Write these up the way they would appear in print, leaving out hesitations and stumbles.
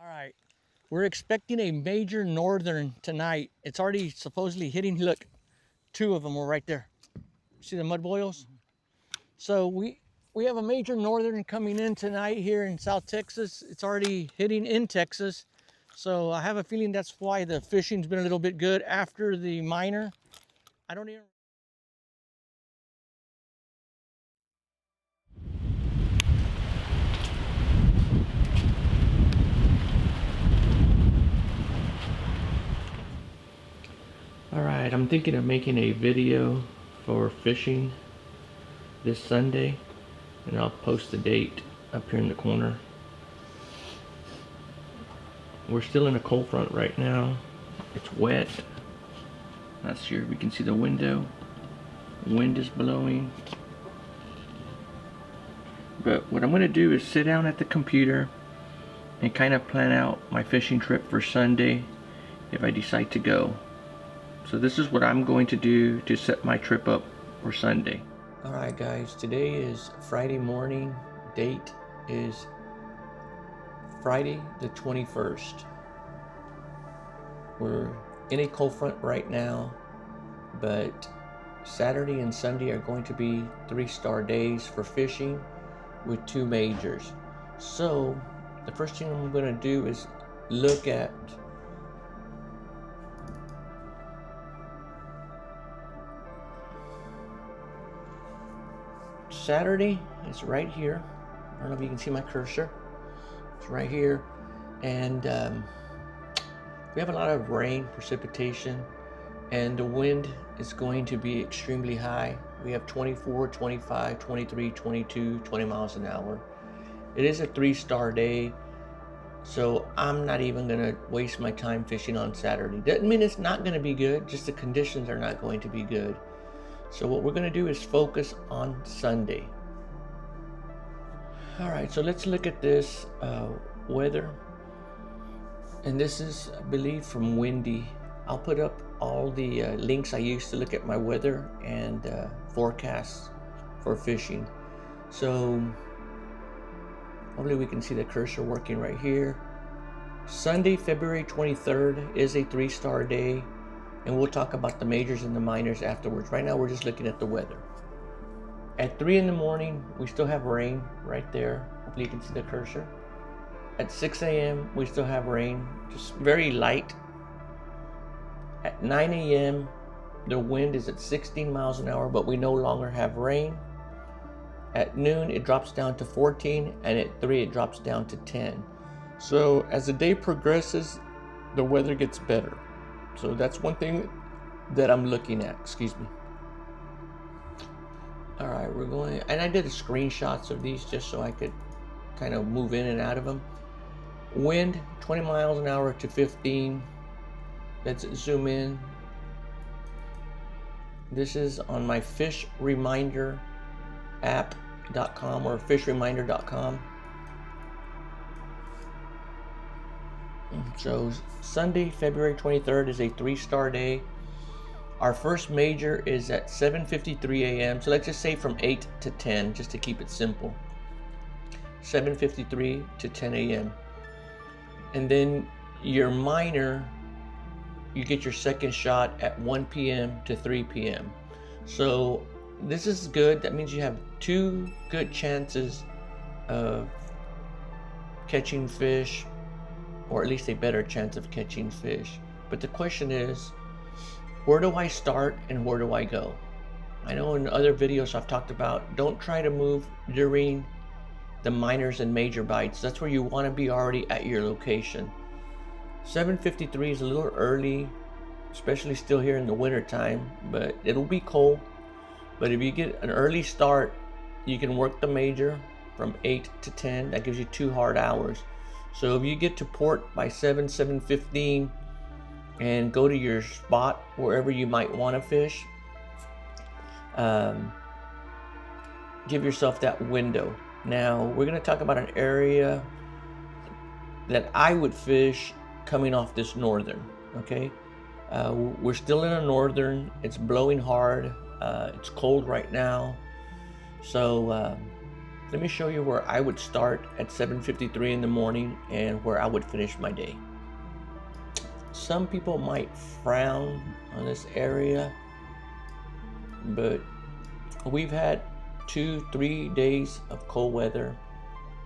right, we're expecting a major northern tonight. It's already supposedly hitting. Look, two of them were right there. See the mud boils? So we have a major northern coming in tonight here in South Texas. It's already hitting in Texas. So I have a feeling that's why the fishing's been a little bit good after the minor. I don't even... Alright, I'm thinking of making a video for fishing this Sunday, and I'll post the date up here in the corner. We're still in a cold front right now. It's wet. Not sure we can see the window. Wind is blowing. But what I'm going to do is sit down at the computer and kind of plan out my fishing trip for Sunday if I decide to go. So this is what I'm going to do to set my trip up for Sunday. Alright guys, today is Friday morning. Date is Friday the 21st. We're in a cold front right now, but Saturday and Sunday are going to be 3-star days for fishing with 2 majors. So the first thing I'm going to do is look at Saturday. It's right here. I don't know if you can see my cursor. It's right here, and we have a lot of rain, precipitation, and the wind is going to be extremely high. We have 24, 25, 23, 22, 20 miles an hour. It is a 3-star day, so I'm not even going to waste my time fishing on Saturday. Doesn't mean it's not going to be good, just the conditions are not going to be good. So what we're going to do is focus on Sunday. Alright, so let's look at this weather. And this is, I believe, from Windy. I'll put up all the links I use to look at my weather and forecasts for fishing. So hopefully we can see the cursor working right here. Sunday, February 23rd is a 3-star day, and we'll talk about the majors and the minors afterwards. Right now we're just looking at the weather. At 3 in the morning, we still have rain right there. Hopefully you can see the cursor. At 6 a.m. we still have rain, just very light. At 9 a.m. the wind is at 16 miles an hour, but we no longer have rain. At noon it drops down to 14, and at 3 it drops down to 10. So as the day progresses, the weather gets better. So that's one thing that I'm looking at. Excuse me. Alright, we're going, and I did screenshots of these just so I could kind of move in and out of them. Wind 20 miles an hour to 15. Let's zoom in. This is on my fish reminder app.com or fishreminder.com. So Sunday, February 23rd is a 3-star day. Our first major is at 7:53 a.m. So let's just say from 8 to 10, just to keep it simple. 7:53 to 10 a.m. And then your minor, you get your second shot at 1 p.m. to 3 p.m. So this is good. That means you have 2 good chances of catching fish, or at least a better chance of catching fish. But the question is, where do I start and where do I go? I know in other videos I've talked about, don't try to move during the minors and major bites. That's where you want to be already at your location. 7:53 is a little early, especially still here in the winter time, but it'll be cold. But if you get an early start, you can work the major from 8 to 10. That gives you 2 hard hours. So if you get to port by 7:15 and go to your spot wherever you might want to fish, give yourself that window. Now we're going to talk about an area that I would fish coming off this northern. Okay, we're still in a northern. It's blowing hard. It's cold right now, so Let me show you where I would start at 7:53 in the morning and where I would finish my day. Some people might frown on this area, but we've had 2-3 days of cold weather.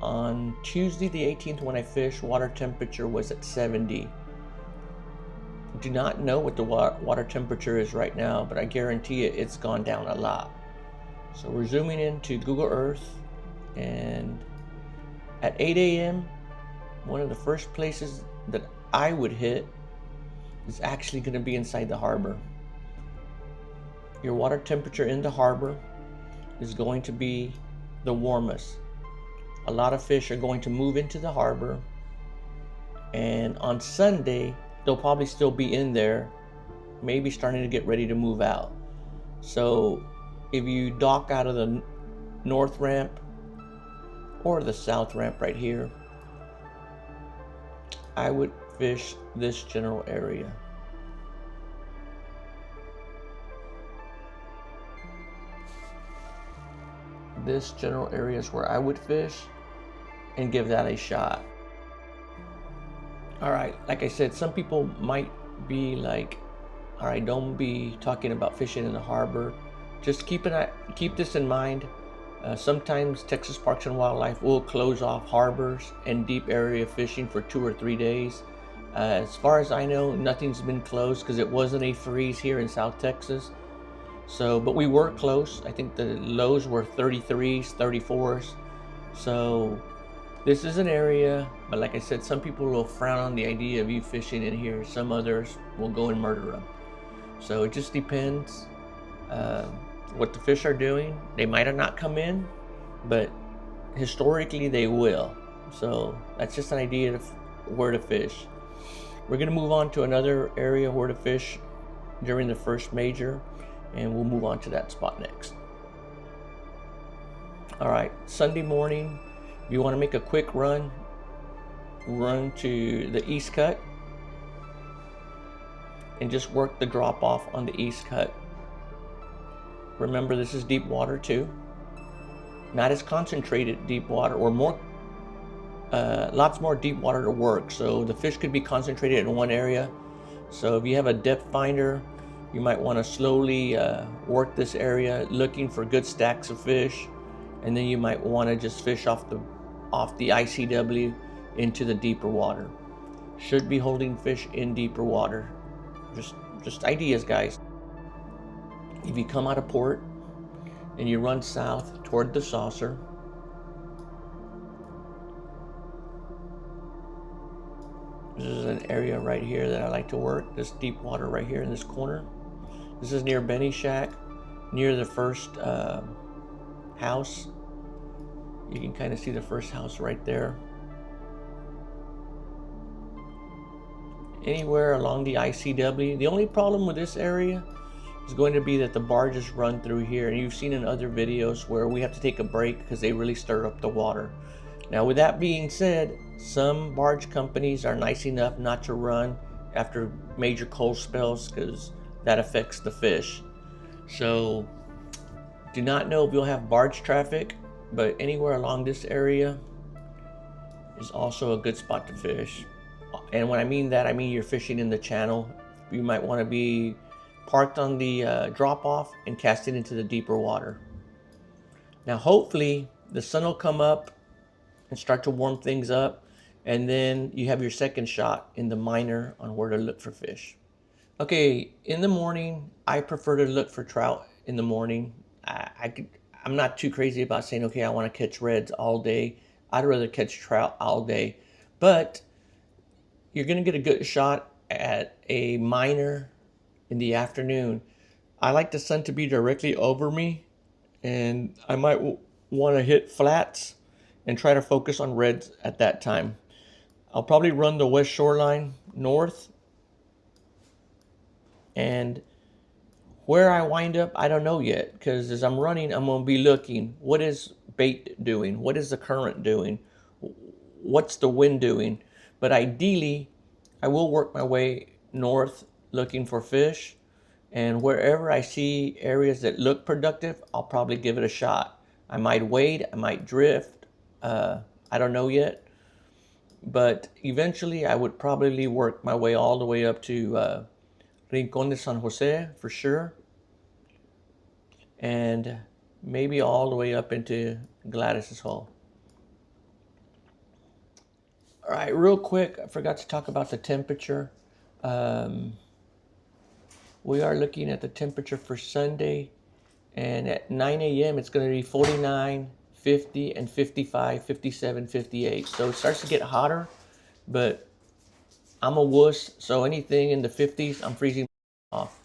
On Tuesday the 18th when I fished, water temperature was at 70. Do not know what the water temperature is right now, but I guarantee you it's gone down a lot. So we're zooming into Google Earth, and at 8 a.m. one of the first places that I would hit is actually going to be inside the harbor. Your water temperature in the harbor is going to be the warmest. A lot of fish are going to move into the harbor, and on Sunday they'll probably still be in there, maybe starting to get ready to move out. So if you dock out of the north ramp or the south ramp right here, I would fish this general area. This general area is where I would fish and give that a shot. All right, like I said, some people might be like, all right, don't be talking about fishing in the harbor. Just keep this in mind. Sometimes Texas Parks and Wildlife will close off harbors and deep area fishing for 2 or 3 days. As far as I know, nothing's been closed because it wasn't a freeze here in South Texas. So, but we were close. I think the lows were 33s, 34s. So this is an area, but like I said, some people will frown on the idea of you fishing in here. Some others will go and murder them. So it just depends what the fish are doing. They might have not come in, but historically they will. So that's just an idea of where to fish. We're going to move on to another area where to fish during the first major, and we'll move on to that spot next. All right, Sunday morning, if you want to make a quick run to the east cut and just work the drop off on the east cut. Remember, this is deep water too. Not as concentrated deep water, or more, lots more deep water to work. So the fish could be concentrated in one area. So if you have a depth finder, you might want to slowly work this area, looking for good stacks of fish, and then you might want to just fish off the ICW into the deeper water. Should be holding fish in deeper water. Just ideas, guys. If you come out of port and you run south toward the saucer, this is an area right here that I like to work. This deep water right here in this corner. This is near Benny Shack, near the first house. You can kind of see the first house right there. Anywhere along the ICW. The only problem with this area is going to be that the barges run through here, and you've seen in other videos where we have to take a break because they really stir up the water. Now, with that being said, some barge companies are nice enough not to run after major cold spells because that affects the fish. So do not know if you'll have barge traffic, but anywhere along this area is also a good spot to fish. And when I mean that, I mean you're fishing in the channel. You might want to be parked on the drop off and casting into the deeper water. Now hopefully the sun will come up and start to warm things up, and then you have your second shot in the minor on where to look for fish. Okay, in the morning, I prefer to look for trout in the morning. I'm not too crazy about saying, okay, I want to catch reds all day. I'd rather catch trout all day. But you're going to get a good shot at a minor in the afternoon. I like the sun to be directly over me, and I might want to hit flats and try to focus on reds at that time. I'll probably run the west shoreline north, and where I wind up, I don't know yet, because as I'm running, I'm going to be looking, what is bait doing? What is the current doing? What's the wind doing? But ideally, I will work my way north looking for fish, and wherever I see areas that look productive, I'll probably give it a shot. I might wade, I might drift. I don't know yet. But eventually I would probably work my way all the way up to Rincon de San Jose for sure. And maybe all the way up into Gladys's Hole. All right, real quick, I forgot to talk about the temperature. We are looking at the temperature for Sunday, and at 9 a.m. it's going to be 49, 50, and 55, 57, 58. So it starts to get hotter, but I'm a wuss, so anything in the 50s, I'm freezing off.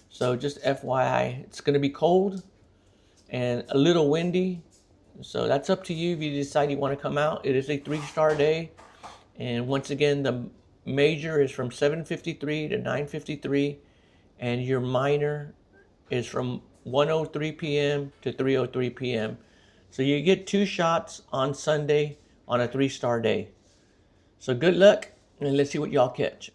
So just FYI, it's going to be cold and a little windy. So that's up to you if you decide you want to come out. It is a 3-star day. And once again, the major is from 7:53 to 9:53. And your minor is from 1:03 p.m. to 3:03 p.m. So you get 2 shots on Sunday on a 3-star day. So good luck, and let's see what y'all catch.